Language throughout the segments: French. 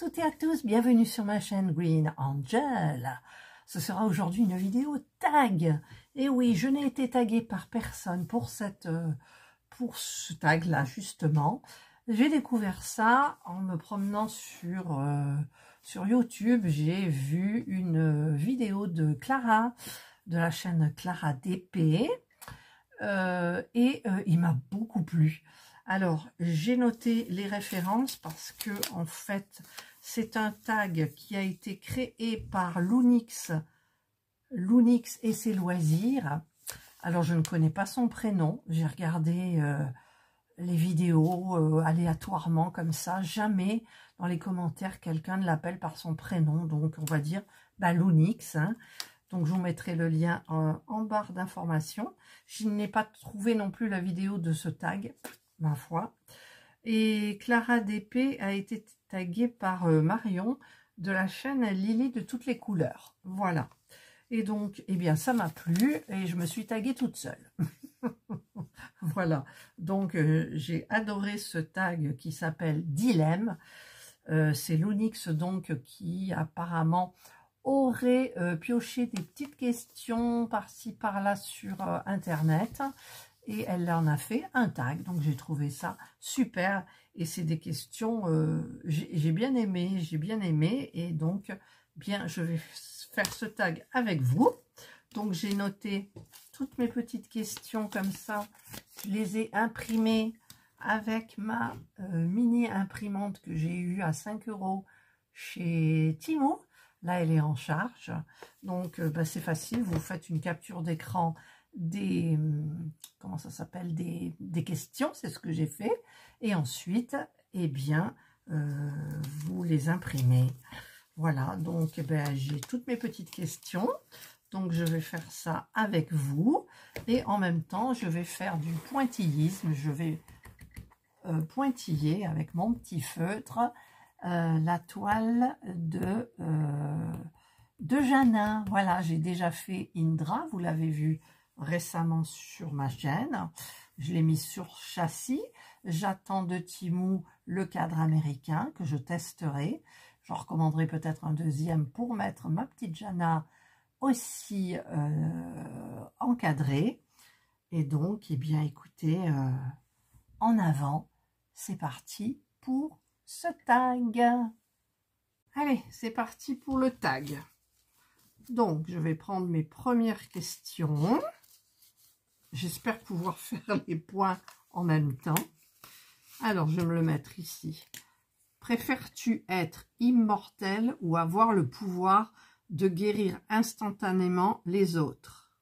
toutes et à tous, bienvenue sur ma chaîne Green Angel. Ce sera aujourd'hui une vidéo tag. Et oui, je n'ai été taguée par personne pour ce tag là justement. J'ai découvert ça en me promenant sur YouTube. J'ai vu une vidéo de Clara, de la chaîne Clara DP. Il m'a beaucoup plu. Alors, j'ai noté les références parce que, en fait, c'est un tag qui a été créé par Loonix et ses loisirs. Alors, je ne connais pas son prénom. J'ai regardé les vidéos aléatoirement comme ça. Jamais dans les commentaires, quelqu'un ne l'appelle par son prénom. Donc, on va dire Loonix. Hein. Donc, je vous mettrai le lien en barre d'informations. Je n'ai pas trouvé non plus la vidéo de ce tag, ma foi. Et Clara DP a été taguée par Marion de la chaîne Lily de toutes les couleurs. Voilà. Et donc, eh bien, ça m'a plu et je me suis taguée toute seule. Voilà. Donc, j'ai adoré ce tag qui s'appelle Dilemme. C'est Loonix donc qui apparemment aurait pioché des petites questions par-ci par-là sur internet et elle en a fait un tag, donc j'ai trouvé ça super et c'est des questions j'ai bien aimé et donc bien je vais faire ce tag avec vous. Donc j'ai noté toutes mes petites questions comme ça, je les ai imprimées avec ma mini imprimante que j'ai eue à 5 € chez Temu. Là, elle est en charge. Donc, c'est facile. Vous faites une capture d'écran des... comment ça s'appelle, des questions. C'est ce que j'ai fait. Et ensuite, eh bien, vous les imprimez. Voilà. Donc, j'ai toutes mes petites questions. Donc, je vais faire ça avec vous. Et en même temps, je vais faire du pointillisme. Je vais pointiller avec mon petit feutre la toile de Jana. Voilà, j'ai déjà fait Indra, vous l'avez vu récemment sur ma chaîne. Je l'ai mis sur châssis. J'attends de Temu le cadre américain que je testerai. Je recommanderai peut-être un deuxième pour mettre ma petite Jana aussi encadrée. Et donc, eh bien, écoutez, en avant, c'est parti pour ce tag. Allez, c'est parti pour le tag. Donc, je vais prendre mes premières questions. J'espère pouvoir faire les points en même temps. Alors, je vais me le mettre ici. Préfères-tu être immortel ou avoir le pouvoir de guérir instantanément les autres?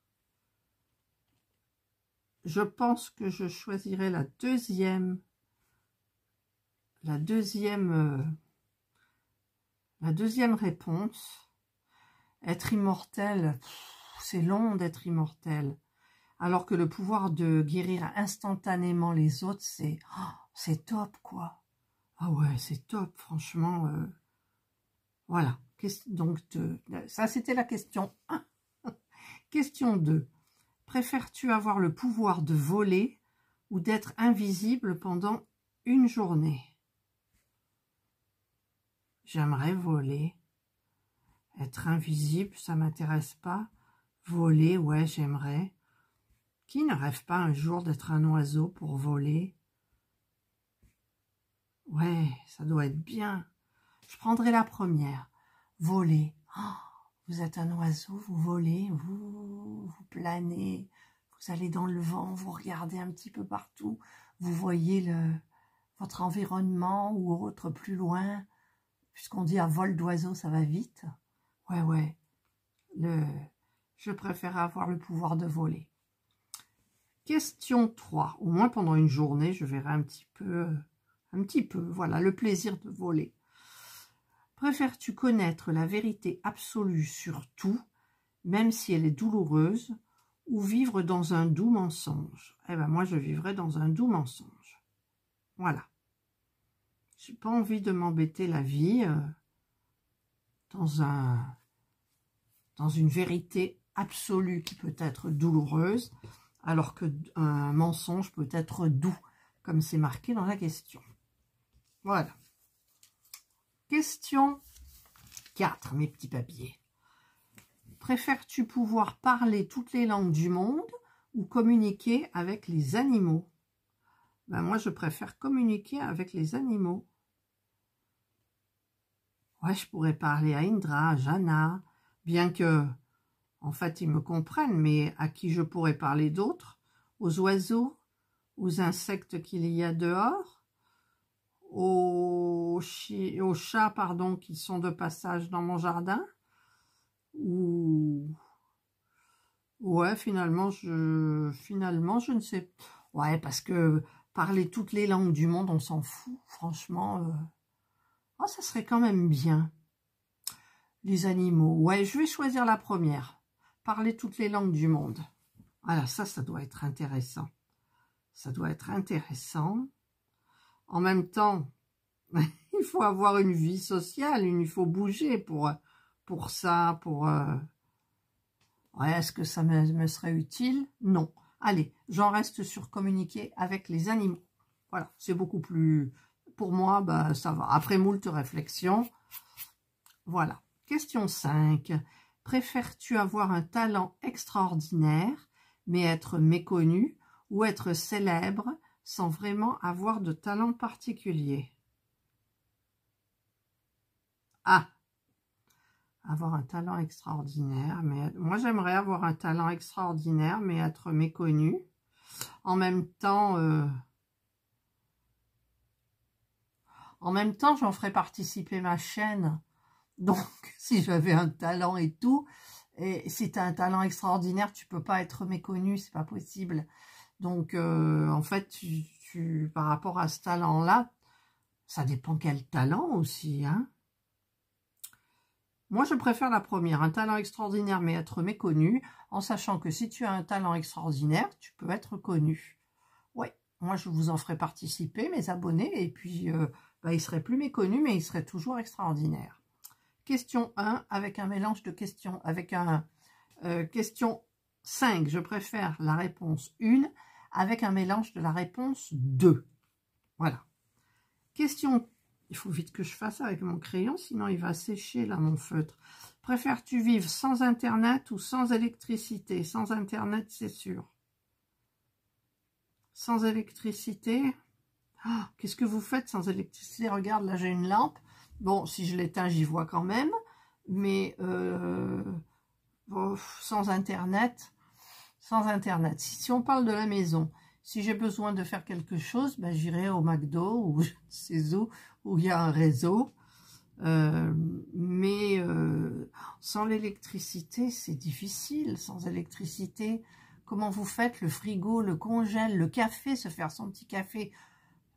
Je pense que je choisirai la deuxième réponse. Être immortel, c'est long d'être immortel. Alors que le pouvoir de guérir instantanément les autres, c'est top, quoi. Ah ouais, c'est top, franchement. Voilà. Donc, ça, c'était la question 1. Question 2. Préfères-tu avoir le pouvoir de voler ou d'être invisible pendant une journée? J'aimerais voler. Être invisible, ça m'intéresse pas. Voler, ouais, j'aimerais. Qui ne rêve pas un jour d'être un oiseau pour voler? Ouais, ça doit être bien. Je prendrai la première. Voler. Oh, vous êtes un oiseau, vous volez, vous planez, vous allez dans le vent, vous regardez un petit peu partout, vous voyez votre environnement ou autre plus loin. Puisqu'on dit à vol d'oiseau, ça va vite. Ouais. Je préfère avoir le pouvoir de voler. Question 3. Au moins pendant une journée, je verrai un petit peu, voilà, le plaisir de voler. Préfères-tu connaître la vérité absolue sur tout, même si elle est douloureuse, ou vivre dans un doux mensonge? Eh bien, moi, je vivrai dans un doux mensonge. Voilà. J'ai pas envie de m'embêter la vie dans une vérité absolue qui peut être douloureuse, alors qu'un mensonge peut être doux, comme c'est marqué dans la question. Voilà. Question 4, mes petits papiers. Préfères-tu pouvoir parler toutes les langues du monde ou communiquer avec les animaux? Ben moi, je préfère communiquer avec les animaux. Ouais, je pourrais parler à Indra, à Jana, bien que, en fait, ils me comprennent, mais à qui je pourrais parler d'autres? Aux oiseaux, aux insectes qu'il y a dehors, aux chats, pardon, qui sont de passage dans mon jardin, ou... Ouais, finalement, je ne sais. Ouais, parce que parler toutes les langues du monde, on s'en fout, franchement. Oh, ça serait quand même bien. Les animaux. Ouais, je vais choisir la première. Parler toutes les langues du monde. Voilà, ça doit être intéressant. Ça doit être intéressant. En même temps, il faut avoir une vie sociale, il faut bouger pour ça, pour... Ouais, est-ce que ça me serait utile? Non. Allez, j'en reste sur communiquer avec les animaux. Voilà, c'est beaucoup plus... Pour moi, bah, ça va. Après moult réflexions. Voilà. Question 5. Préfères-tu avoir un talent extraordinaire, mais être méconnu, ou être célèbre sans vraiment avoir de talent particulier? Ah! Avoir un talent extraordinaire, mais moi j'aimerais avoir un talent extraordinaire, mais être méconnu. En même temps, j'en ferais participer ma chaîne. Donc, si j'avais un talent et tout, et si tu as un talent extraordinaire, tu peux pas être méconnu, c'est pas possible. Donc, en fait, par rapport à ce talent-là, ça dépend quel talent aussi, hein. Moi, je préfère la première, un talent extraordinaire, mais être méconnu, en sachant que si tu as un talent extraordinaire, tu peux être connu. Oui, moi, je vous en ferai participer, mes abonnés, et puis, bah, ils seraient plus méconnus, mais ils seraient toujours extraordinaires. Question 1, avec un mélange de questions, avec question 5, je préfère la réponse 1, avec un mélange de la réponse 2. Voilà. Question, il faut vite que je fasse avec mon crayon, sinon il va sécher là mon feutre. Préfères-tu vivre sans Internet ou sans électricité? Sans Internet, c'est sûr. Sans électricité? Oh, qu'est-ce que vous faites sans électricité? Regarde, là j'ai une lampe. Bon, si je l'éteins, j'y vois quand même. Mais sans Internet, si on parle de la maison, si j'ai besoin de faire quelque chose, ben, j'irai au McDo ou je sais où il y a un réseau. Mais sans l'électricité, c'est difficile. Sans électricité, comment vous faites? Le frigo, le congèle, le café, se faire son petit café.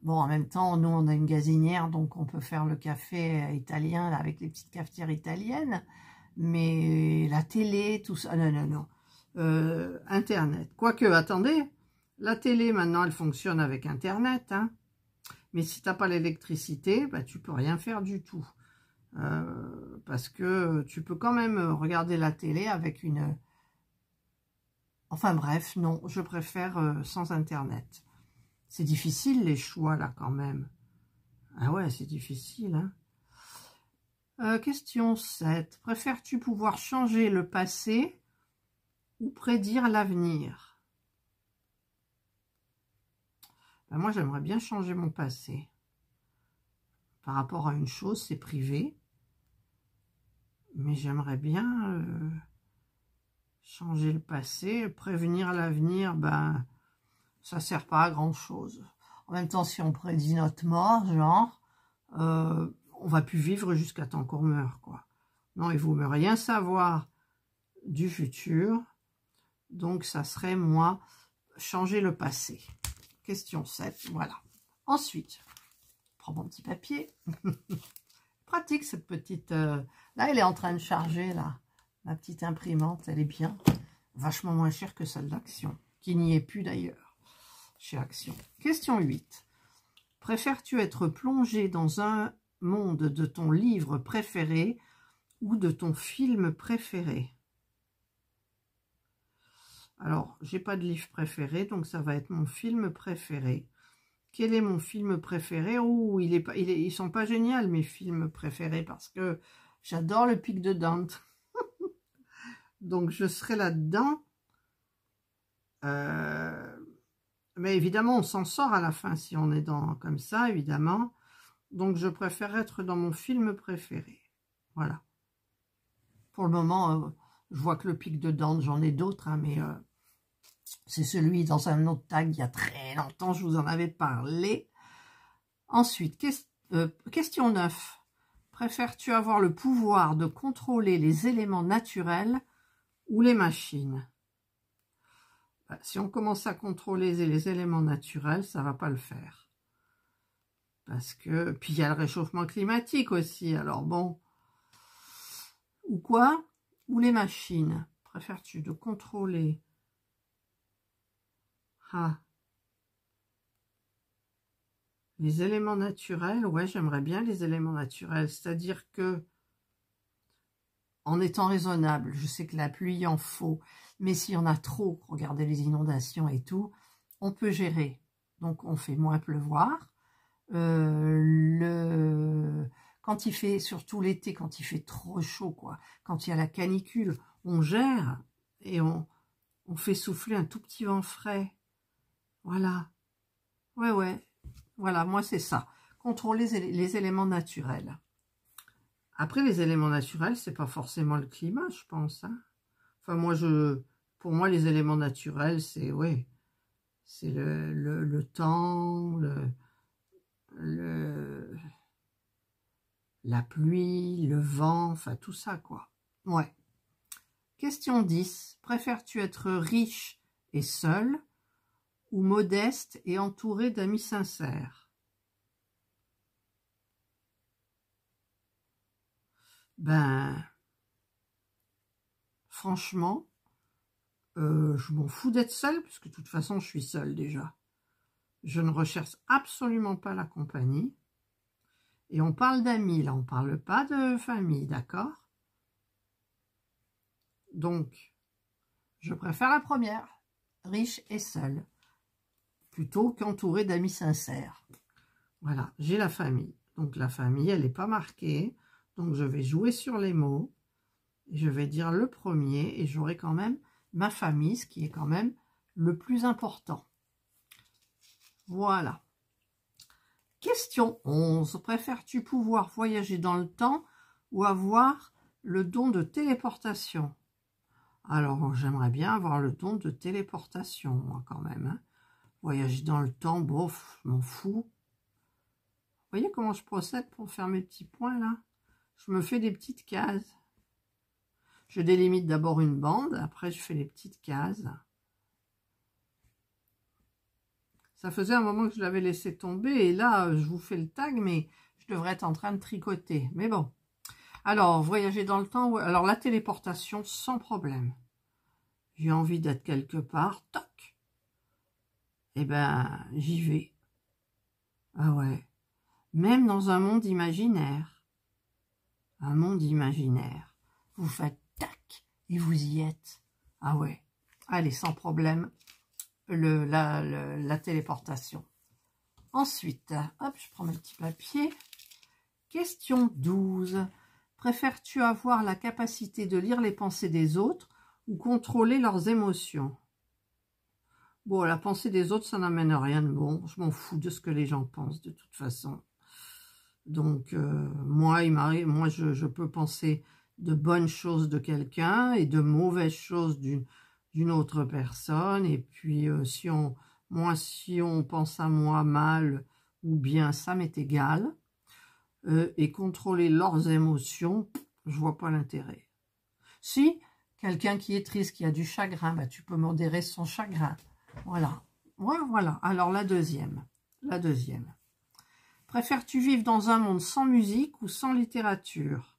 Bon, en même temps, nous, on a une gazinière, donc on peut faire le café italien là, avec les petites cafetières italiennes. Mais la télé, tout ça, non. Internet. Quoique, attendez, la télé, maintenant, elle fonctionne avec Internet. Hein. Mais si tu n'as pas l'électricité, bah, tu peux rien faire du tout. Parce que tu peux quand même regarder la télé avec une... Enfin bref, non, je préfère sans Internet. C'est difficile les choix là quand même. Ah ouais, c'est difficile. Hein. Question 7. Préfères-tu pouvoir changer le passé ou prédire l'avenir? Ben moi, j'aimerais bien changer mon passé. Par rapport à une chose, c'est privé. Mais j'aimerais bien changer le passé. Prévenir l'avenir, ben... ça sert pas à grand chose. En même temps, si on prédit notre mort, genre, on va plus vivre jusqu'à temps qu'on meure, quoi. Non, il vaut mieux rien savoir du futur. Donc, ça serait, moi, changer le passé. Question 7, voilà. Ensuite, je prends mon petit papier. Pratique, cette petite... Là, elle est en train de charger, là. Ma petite imprimante, elle est bien. Vachement moins chère que celle d'Action, qui n'y est plus d'ailleurs. Chez Action. Question 8. Préfères-tu être plongé dans un monde de ton livre préféré ou de ton film préféré? Alors, j'ai pas de livre préféré, donc ça va être mon film préféré. Quel est mon film préféré? Oh, ils sont pas géniaux, mes films préférés, parce que j'adore le Pic de Dante. Donc, je serai là-dedans. Mais évidemment, on s'en sort à la fin si on est dans comme ça, évidemment. Donc, je préfère être dans mon film préféré. Voilà. Pour le moment, je vois que le Pic de Dante, j'en ai d'autres, hein, mais c'est celui dans un autre tag il y a très longtemps, je vous en avais parlé. Ensuite, question 9. Préfères-tu avoir le pouvoir de contrôler les éléments naturels ou les machines? Si on commence à contrôler les éléments naturels, ça ne va pas le faire. Parce que, puis il y a le réchauffement climatique aussi, alors bon. Ou quoi? Ou les machines? Préfères-tu de contrôler? Ah. Les éléments naturels, ouais, j'aimerais bien les éléments naturels. C'est-à-dire que, en étant raisonnable, je sais que la pluie il en faut, mais s'il y en a trop, regardez les inondations et tout, on peut gérer. Donc on fait moins pleuvoir. Quand il fait, surtout l'été, quand il fait trop chaud, quoi, quand il y a la canicule, on gère et on fait souffler un tout petit vent frais. Voilà. Ouais. Voilà, moi c'est ça. Contrôler les éléments naturels. Après, les éléments naturels, c'est pas forcément le climat, je pense. Hein. Enfin, pour moi, les éléments naturels, c'est c'est le temps, la pluie, le vent, enfin tout ça, quoi. Ouais. Question 10. Préfères-tu être riche et seul ou modeste et entouré d'amis sincères? Ben, franchement, je m'en fous d'être seule, puisque de toute façon, je suis seule déjà. Je ne recherche absolument pas la compagnie. Et on parle d'amis, là, on ne parle pas de famille, d'accord? Donc, je préfère la première, riche et seule, plutôt qu'entourée d'amis sincères. Voilà, j'ai la famille. Donc, la famille, elle n'est pas marquée. Donc, je vais jouer sur les mots. Je vais dire le premier et j'aurai quand même ma famille, ce qui est quand même le plus important. Voilà. Question 11. Préfères-tu pouvoir voyager dans le temps ou avoir le don de téléportation? Alors, j'aimerais bien avoir le don de téléportation, moi, quand même. Hein. Voyager dans le temps, bof, je m'en fous. Vous voyez comment je procède pour faire mes petits points, là? Je me fais des petites cases. Je délimite d'abord une bande, après je fais les petites cases. Ça faisait un moment que je l'avais laissé tomber, et là, je vous fais le tag, mais je devrais être en train de tricoter. Mais bon. Alors, voyager dans le temps, alors la téléportation, sans problème. J'ai envie d'être quelque part, toc. Eh ben, j'y vais. Ah ouais. Même dans un monde imaginaire. Un monde imaginaire. Vous faites tac, et vous y êtes. Ah ouais. Allez, sans problème. La téléportation. Ensuite, hop, je prends mes petits papiers. Question 12. Préfères-tu avoir la capacité de lire les pensées des autres ou contrôler leurs émotions? Bon, la pensée des autres, ça n'amène rien de bon. Je m'en fous de ce que les gens pensent, de toute façon. Donc, moi, je peux penser de bonnes choses de quelqu'un et de mauvaises choses d'une autre personne. Et puis, si on pense à moi mal ou bien, ça m'est égal. Et contrôler leurs émotions, je vois pas l'intérêt. Si, quelqu'un qui est triste, qui a du chagrin, bah, tu peux modérer son chagrin. Voilà. Voilà. Alors, la deuxième. Préfères-tu vivre dans un monde sans musique ou sans littérature?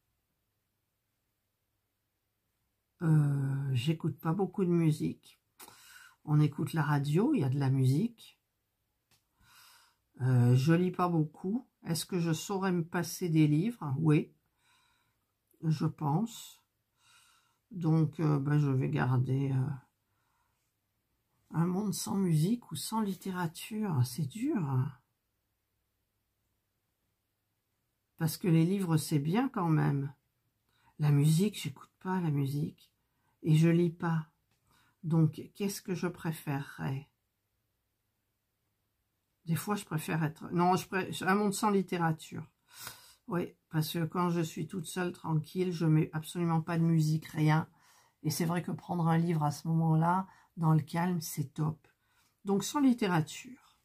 J'écoute pas beaucoup de musique. On écoute la radio, il y a de la musique. Je lis pas beaucoup. Est-ce que je saurais me passer des livres? Oui, je pense. Donc, je vais garder un monde sans musique ou sans littérature. C'est dur. Parce que les livres, c'est bien quand même. La musique, j'écoute pas la musique. Et je lis pas. Donc, qu'est-ce que je préférerais? Des fois, je préfère être... Non, un monde sans littérature. Oui, parce que quand je suis toute seule, tranquille, je mets absolument pas de musique, rien. Et c'est vrai que prendre un livre à ce moment-là, dans le calme, c'est top. Donc, sans littérature.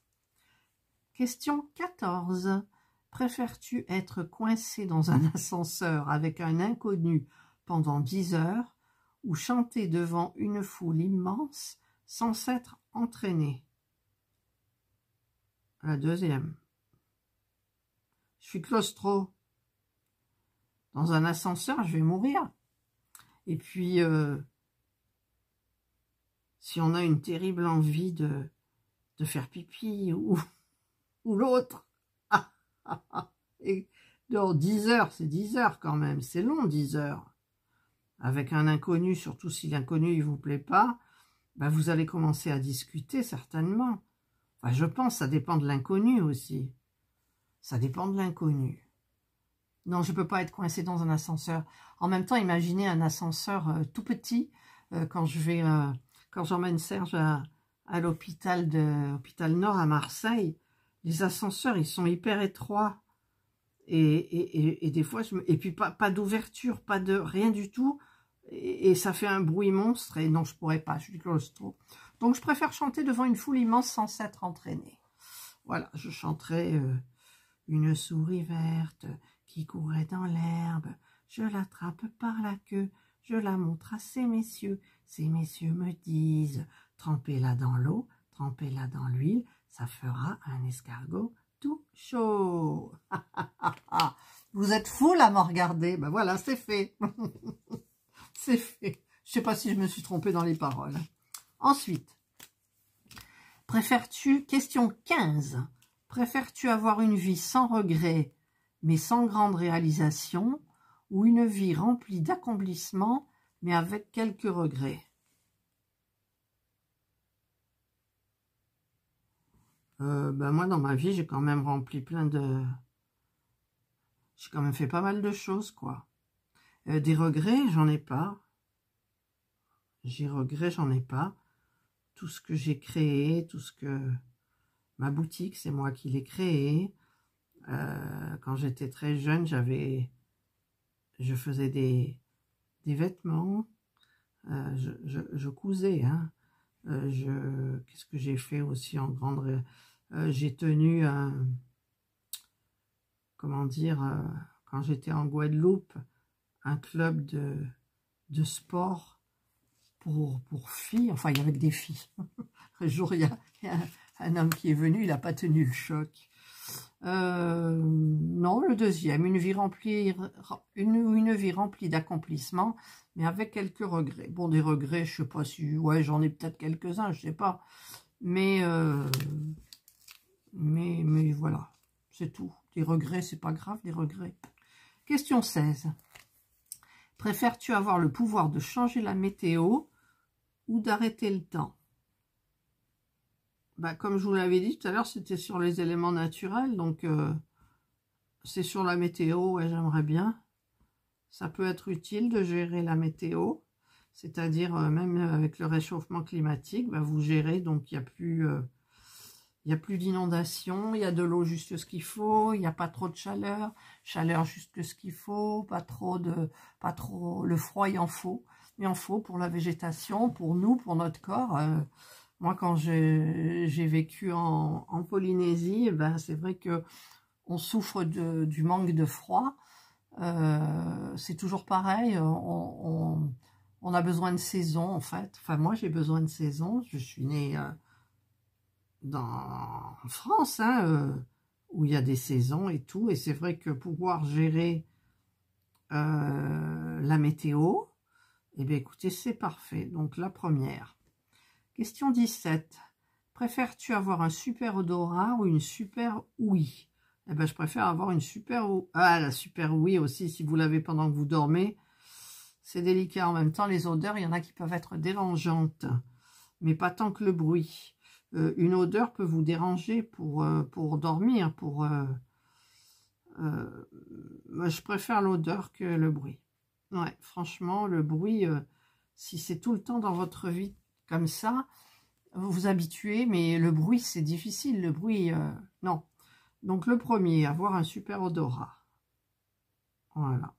Question 14. Préfères-tu être coincé dans un ascenseur avec un inconnu pendant 10 heures ou chanter devant une foule immense sans s'être entraîné? La deuxième. Je suis claustro. Dans un ascenseur, je vais mourir. Et puis, si on a une terrible envie de faire pipi ou l'autre, et dans 10 heures, c'est 10 heures quand même, c'est long 10 heures. Avec un inconnu, surtout si l'inconnu ne vous plaît pas, ben vous allez commencer à discuter certainement. Enfin, je pense, ça dépend de l'inconnu aussi. Ça dépend de l'inconnu. Non, je ne peux pas être coincé dans un ascenseur. En même temps, imaginez un ascenseur tout petit quand j'emmène Serge à l'hôpital Nord à Marseille. Les ascenseurs, ils sont hyper étroits. Et des fois, et puis pas d'ouverture, pas de rien du tout. Et ça fait un bruit monstre. Et non, je pourrais pas, je suis claustro. Donc, je préfère chanter devant une foule immense sans s'être entraînée. Voilà, je chanterai une souris verte qui courait dans l'herbe. Je l'attrape par la queue, je la montre à ces messieurs. Ces messieurs me disent, trempez-la dans l'eau, trempez-la dans l'huile, ça fera un escargot tout chaud. Vous êtes fous là à me regarder. Ben voilà, c'est fait. C'est fait. Je sais pas si je me suis trompée dans les paroles. Ensuite, préfères-tu, question 15, préfères-tu avoir une vie sans regret, mais sans grande réalisation, ou une vie remplie d'accomplissements, mais avec quelques regrets? Ben moi, dans ma vie, j'ai quand même rempli j'ai quand même fait pas mal de choses, quoi. Des regrets, j'en ai pas. J'en ai pas. Tout ce que j'ai créé, ma boutique, c'est moi qui l'ai créée. Quand j'étais très jeune, je faisais des vêtements. Je cousais, hein. Qu'est-ce que j'ai fait aussi en grande... j'ai tenu comment dire, quand j'étais en Guadeloupe, un club de sport pour filles, enfin il y avait que des filles. Un jour il y a un homme qui est venu, il n'a pas tenu le choc. Non, le deuxième, une vie remplie d'accomplissements, mais avec quelques regrets. Bon, des regrets, je sais pas si, ouais, j'en ai peut-être quelques-uns, je sais pas, mais voilà, c'est tout. Des regrets, c'est pas grave, des regrets. Question 16. Préfères-tu avoir le pouvoir de changer la météo ou d'arrêter le temps? Bah, comme je vous l'avais dit tout à l'heure, c'était sur les éléments naturels, donc c'est sur la météo, ouais, j'aimerais bien. Ça peut être utile de gérer la météo, c'est-à-dire même avec le réchauffement climatique, bah, vous gérez, donc il n'y a plus d'inondation, il y a de l'eau juste ce qu'il faut, il n'y a pas trop de chaleur juste ce qu'il faut, pas trop, le froid il en faut, mais il en faut pour la végétation, pour nous, pour notre corps. Moi, quand j'ai vécu en Polynésie, ben, c'est vrai que on souffre du manque de froid. C'est toujours pareil, on a besoin de saison en fait. Enfin, moi, j'ai besoin de saison. Je suis née en France, hein, où il y a des saisons et tout. Et c'est vrai que pouvoir gérer la météo, eh bien, écoutez, c'est parfait. Donc, la première. Question 17. Préfères-tu avoir un super odorat ou une super ouïe? Eh ben, je préfère avoir une super ouïe. Ah, la super ouïe aussi, si vous l'avez pendant que vous dormez. C'est délicat. En même temps, les odeurs, il y en a qui peuvent être dérangeantes. Mais pas tant que le bruit. Une odeur peut vous déranger pour dormir, Moi, je préfère l'odeur que le bruit. Ouais, franchement, le bruit, si c'est tout le temps dans votre vie comme ça, vous vous habituez, mais le bruit, c'est difficile. Le bruit, non. Donc, le premier, avoir un super odorat. Voilà.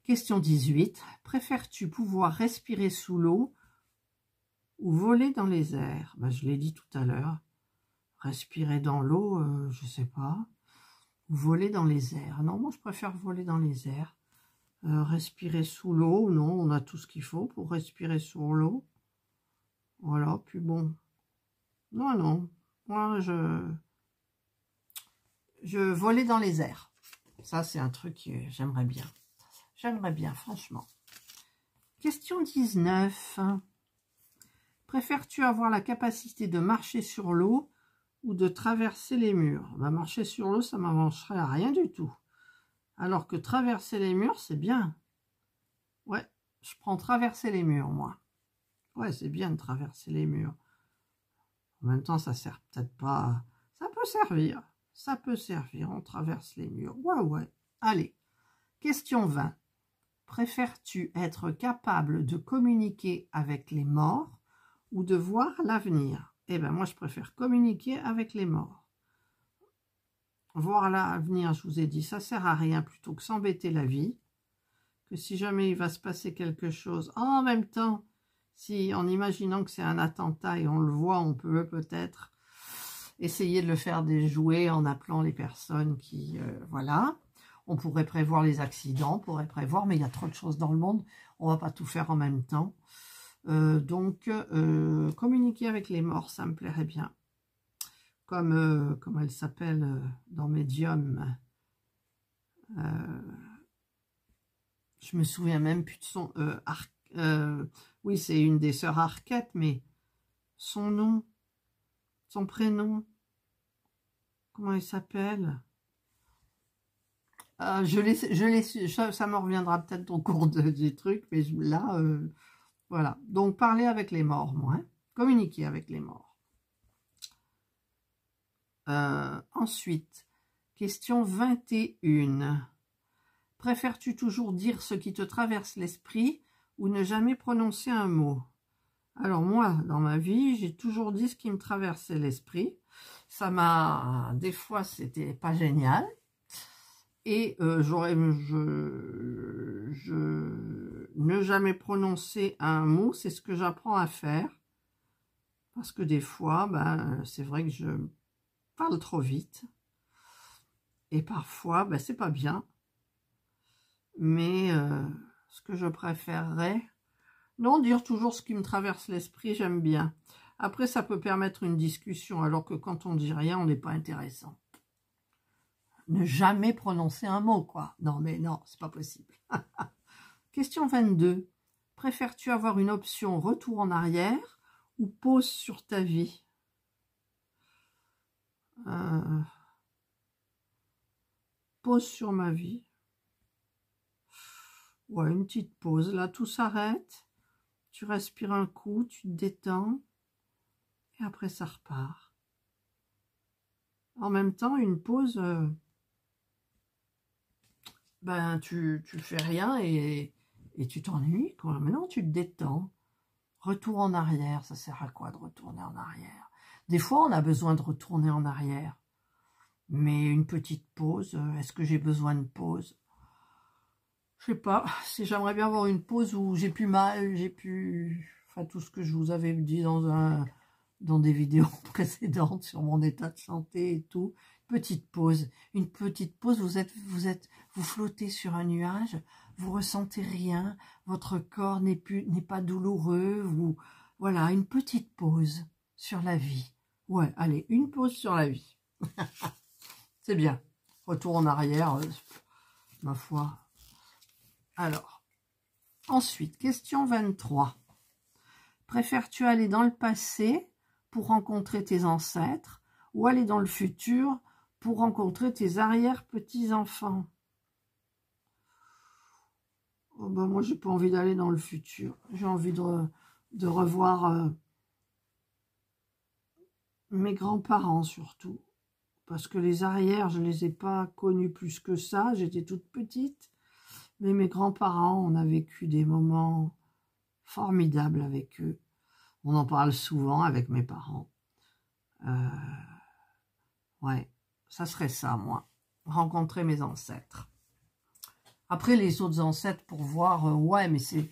Question 18. Préfères-tu pouvoir respirer sous l'eau ou voler dans les airs? Ben, je l'ai dit tout à l'heure. Respirer dans l'eau, je sais pas. Ou voler dans les airs. Non, moi, je préfère voler dans les airs. Respirer sous l'eau, non, on a tout ce qu'il faut pour respirer sous l'eau. Voilà, puis bon. Non, non. Moi, je volais dans les airs. Ça, c'est un truc que j'aimerais bien. J'aimerais bien, franchement. Question 19. Préfères-tu avoir la capacité de marcher sur l'eau ou de traverser les murs? Ben, marcher sur l'eau, ça m'avancerait à rien du tout. Alors que traverser les murs, c'est bien. Ouais, je prends traverser les murs, moi. Ouais, c'est bien de traverser les murs. En même temps, ça sert peut-être pas... Ça peut servir. Ça peut servir, on traverse les murs. Ouais, ouais. Allez, question 20. Préfères-tu être capable de communiquer avec les morts ou de voir l'avenir? Eh bien, moi, je préfère communiquer avec les morts. Voir l'avenir, je vous ai dit, ça sert à rien plutôt que s'embêter la vie. Que si jamais il va se passer quelque chose, en même temps, si en imaginant que c'est un attentat et on le voit, on peut peut-être essayer de le faire déjouer en appelant les personnes qui... voilà. On pourrait prévoir les accidents, on pourrait prévoir, mais il y a trop de choses dans le monde, on ne va pas tout faire en même temps. Donc, communiquer avec les morts, ça me plairait bien. Comme, comment elle s'appelle dans Medium. Je me souviens même plus de son... oui, c'est une des sœurs Arquette, mais son nom, son prénom, comment elle s'appelle? Ça me reviendra peut-être au cours des trucs, mais là, voilà. Donc, parler avec les morts, moi, hein. Communiquer avec les morts. Ensuite, question 21. Préfères-tu toujours dire ce qui te traverse l'esprit ou ne jamais prononcer un mot? Alors moi, dans ma vie, j'ai toujours dit ce qui me traversait l'esprit. Ça m'a... Des fois, c'était pas génial. Et ne jamais prononcer un mot, c'est ce que j'apprends à faire. Parce que des fois, ben, c'est vrai que je parle trop vite. Et parfois, ben, c'est pas bien. Mais ce que je préférerais... Non, dire toujours ce qui me traverse l'esprit, j'aime bien. Après, ça peut permettre une discussion, alors que quand on dit rien, on n'est pas intéressant. Ne jamais prononcer un mot, quoi. Non, mais non, c'est pas possible. Question 22. Préfères-tu avoir une option retour en arrière ou pause sur ta vie? Pause sur ma vie. Ouais, une petite pause. Là, tout s'arrête. Tu respires un coup, tu te détends. Et après, ça repart. En même temps, une pause... ben, tu fais rien et tu t'ennuies, quoi. Maintenant, tu te détends. Retour en arrière, ça sert à quoi de retourner en arrière? Des fois, on a besoin de retourner en arrière. Mais une petite pause, est-ce que j'ai besoin de pause? Je sais pas, si j'aimerais bien avoir une pause où j'ai plus mal, j'ai plus... Enfin, tout ce que je vous avais dit dans des vidéos précédentes sur mon état de santé et tout. Petite pause, une petite pause, vous flottez sur un nuage, vous ressentez rien, votre corps n'est pas douloureux, voilà, une petite pause sur la vie. Ouais, allez, une pause sur la vie. C'est bien. Retour en arrière, ma foi. Alors, ensuite, question 23. Préfères-tu aller dans le passé pour rencontrer tes ancêtres ou aller dans le futur pour rencontrer tes arrière-petits-enfants? Oh ben moi, j'ai pas envie d'aller dans le futur. J'ai envie de revoir mes grands-parents surtout. parce que les arrières, je ne les ai pas connus plus que ça. J'étais toute petite. Mais mes grands-parents, on a vécu des moments formidables avec eux. On en parle souvent avec mes parents. Ouais, ça serait ça, moi. Rencontrer mes ancêtres. Après, les autres ancêtres, pour voir, ouais, mais c'est...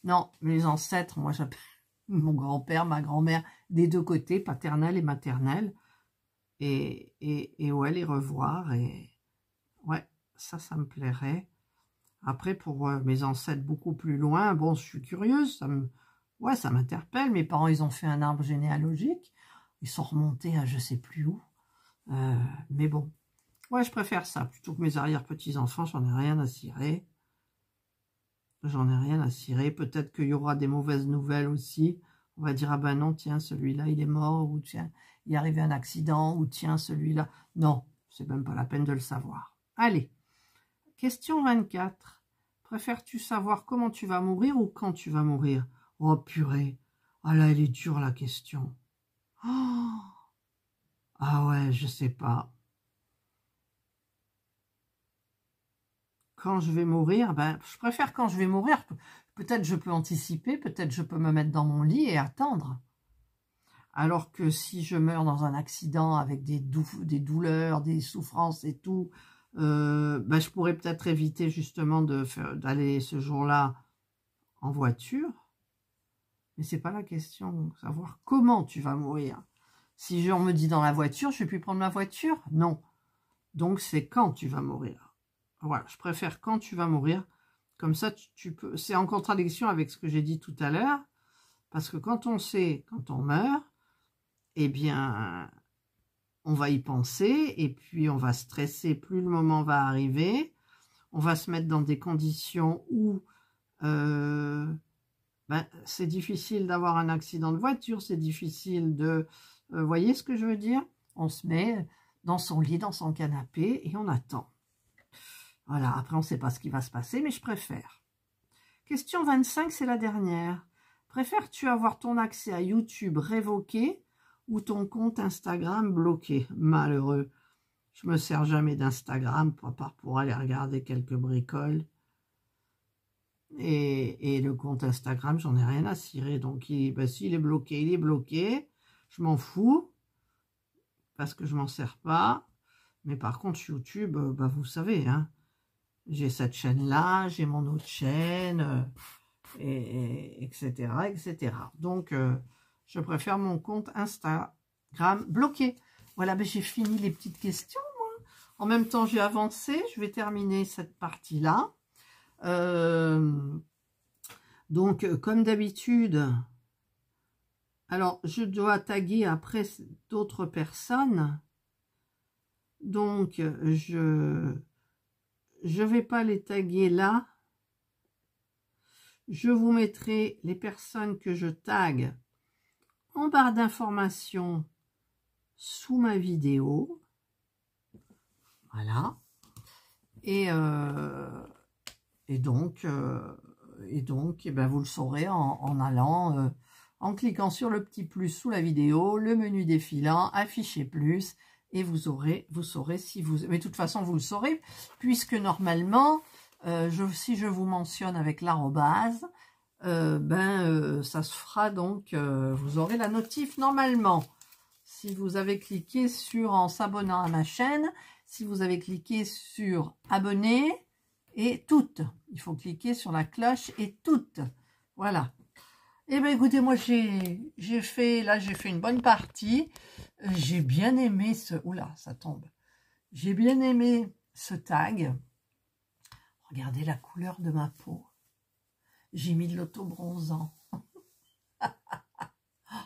Non, les ancêtres, moi, j'appelle mon grand-père, ma grand-mère, des deux côtés, paternelle et maternelle. Et ouais, les revoir. Et ouais, ça me plairait. Après, pour mes ancêtres beaucoup plus loin, bon, je suis curieuse, ouais, ça m'interpelle. Mes parents, ils ont fait un arbre généalogique. Ils sont remontés à je sais plus où. Mais bon, ouais, je préfère ça. Plutôt que mes arrière-petits-enfants, j'en ai rien à cirer. J'en ai rien à cirer. Peut-être qu'il y aura des mauvaises nouvelles aussi. On va dire, ah ben non, tiens, celui-là, il est mort. Ou tiens, il est arrivé un accident. Ou tiens, celui-là. Non, c'est même pas la peine de le savoir. Allez. Question 24. Préfères-tu savoir comment tu vas mourir ou quand tu vas mourir? Oh purée. Ah là, elle est dure la question. Oh. Ah ouais, je sais pas. Quand je vais mourir, ben, je préfère quand je vais mourir. Peut-être je peux anticiper, peut-être je peux me mettre dans mon lit et attendre. Alors que si je meurs dans un accident avec des douleurs, des souffrances et tout, ben, je pourrais peut-être éviter justement d'aller ce jour-là en voiture. Mais c'est pas la question, savoir comment tu vas mourir. Si on me dit dans la voiture, je vais plus prendre ma voiture? Non. Donc c'est quand tu vas mourir. Voilà, je préfère quand tu vas mourir. Comme ça, tu peux. C'est en contradiction avec ce que j'ai dit tout à l'heure. Parce que quand on sait, quand on meurt, eh bien, on va y penser. Et puis, on va stresser. Plus le moment va arriver. On va se mettre dans des conditions où ben, c'est difficile d'avoir un accident de voiture. C'est difficile de... voyez ce que je veux dire? On se met dans son lit, dans son canapé et on attend. Voilà, après on ne sait pas ce qui va se passer, mais je préfère. Question 25, c'est la dernière. Préfères-tu avoir ton accès à YouTube révoqué ou ton compte Instagram bloqué? Malheureux. Je me sers jamais d'Instagram, à part pour aller regarder quelques bricoles. Et le compte Instagram, j'en ai rien à cirer. Donc, ben, s'il est bloqué, il est bloqué. Je m'en fous, parce que je m'en sers pas. Mais par contre, YouTube, bah, vous savez, hein, j'ai cette chaîne-là, j'ai mon autre chaîne, etc., etc. Donc, je préfère mon compte Instagram bloqué. Voilà, ben, j'ai fini les petites questions, moi. En même temps, j'ai avancé. Je vais terminer cette partie-là. Donc, comme d'habitude, alors, je dois taguer après d'autres personnes. Donc, je vais pas les taguer là. Je vous mettrai les personnes que je tague en barre d'informations sous ma vidéo. Voilà. Et donc, eh ben, vous le saurez en allant, en cliquant sur le petit plus sous la vidéo, le menu défilant, afficher plus, et vous saurez si vous... Mais de toute façon, vous le saurez, puisque normalement, si je vous mentionne avec l'arrobase, ça se fera donc, vous aurez la notif normalement. Si vous avez cliqué sur en s'abonnant à ma chaîne, si vous avez cliqué sur abonner et toutes, il faut cliquer sur la cloche et toutes. Voilà. Eh bien, écoutez, moi, j'ai fait une bonne partie. J'ai bien aimé ce... Oula, ça tombe. J'ai bien aimé ce tag. Regardez la couleur de ma peau. J'ai mis de l'auto-bronzant.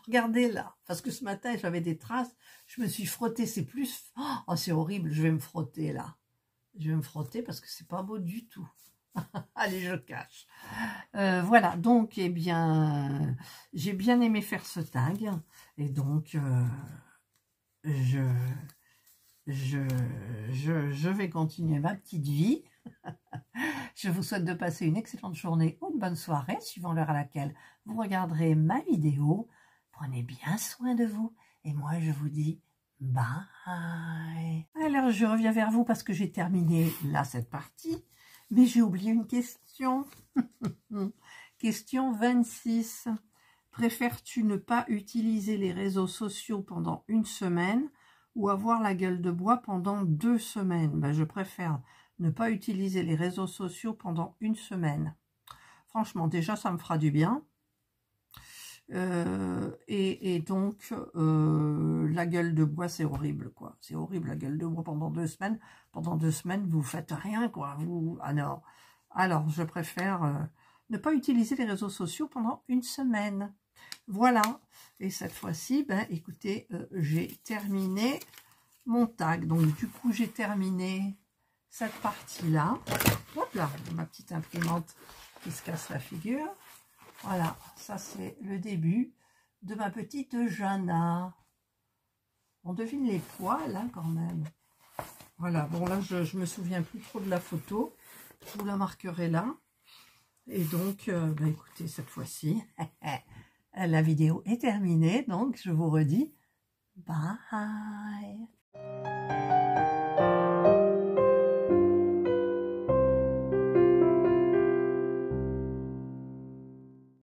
Regardez là, parce que ce matin, j'avais des traces. Je me suis frottée, c'est plus... Oh, c'est horrible, je vais me frotter là. Je vais me frotter parce que c'est pas beau du tout. Allez, je cache. Voilà, donc, eh bien, j'ai bien aimé faire ce tag. Et donc, je vais continuer ma petite vie. Je vous souhaite de passer une excellente journée ou une bonne soirée, suivant l'heure à laquelle vous regarderez ma vidéo. Prenez bien soin de vous. Et moi, je vous dis Bye. Alors, je reviens vers vous parce que j'ai terminé là cette partie, mais j'ai oublié une question. Question 26. Préfères-tu ne pas utiliser les réseaux sociaux pendant une semaine ou avoir la gueule de bois pendant 2 semaines? Ben, je préfère ne pas utiliser les réseaux sociaux pendant une semaine. Franchement, déjà, ça me fera du bien. Et donc, la gueule de bois, c'est horrible, quoi. C'est horrible, la gueule de bois pendant 2 semaines. Pendant 2 semaines, vous faites rien, quoi. Ah non. Alors, je préfère ne pas utiliser les réseaux sociaux pendant une semaine. Voilà. Et cette fois-ci, ben, écoutez, j'ai terminé mon tag. Donc, du coup, j'ai terminé cette partie-là. Hop là, ma petite imprimante qui se casse la figure. Voilà, ça c'est le début de ma petite Jana. On devine les poils, hein, quand même. Voilà, bon là, je me souviens plus trop de la photo. Je vous la marquerai là. Et donc, bah, écoutez, cette fois-ci, la vidéo est terminée. Donc, je vous redis, bye.